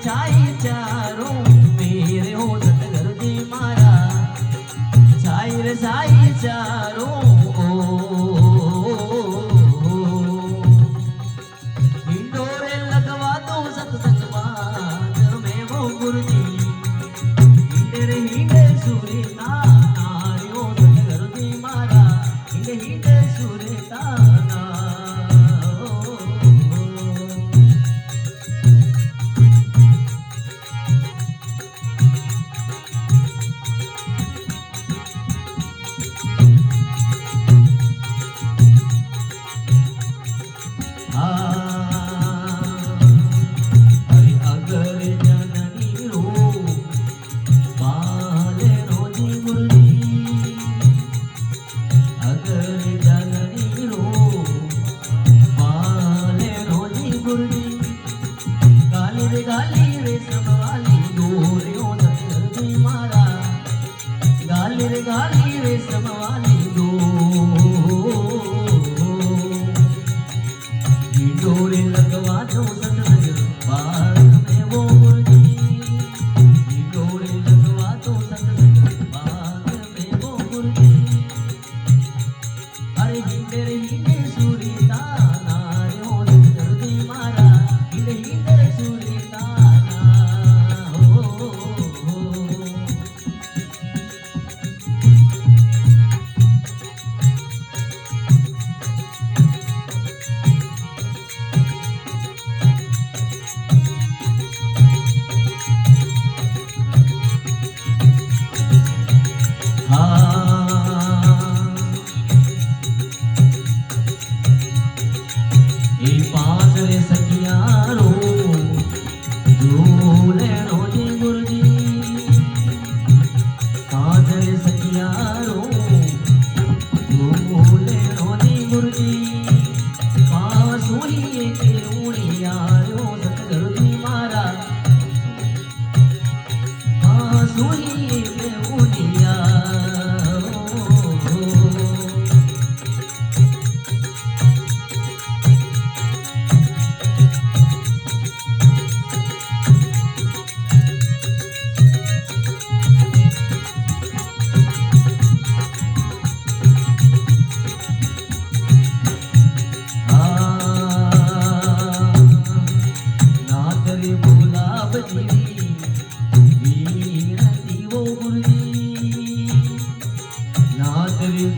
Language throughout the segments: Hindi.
छाई चारों मेरे हो सतगुरु जी मारा छाई रे छाई चारों हिंडोरे लगवा दो सत्संग मां में वो गुरु जी हिंडे रे हिंडे सूरे नारी हो सतगुरु जी मारा हिंडे हिंडे सूरे ताना गाली रे समवाली गोरे ओ सतगुरु जी मारा गाली रे समवाली दो डोरे लगवा दो सतगुरु बाग में वो गुरु जी डोरे लगवा दो सतगुरु बाग में वो गुरु जी अरे हिंदे रे हिंदे सूरी ताना रे ओ सतगुरु जी मारा हिंदे हिंदे सूरी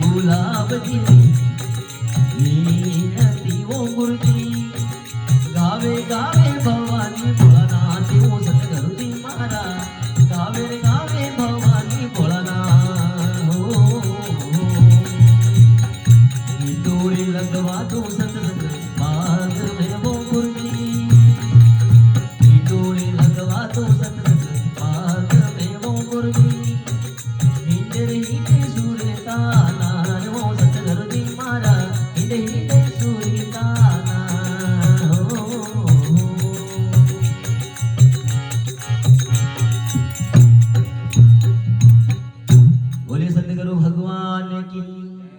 गुलाब जी मीनती वो गुरु जी गावे गावे भवानी भोलानाथ वो सतगुरु जी मारा गावे गावे भवानी भोलानाथ हो डोरे लगवा दो सतगुरु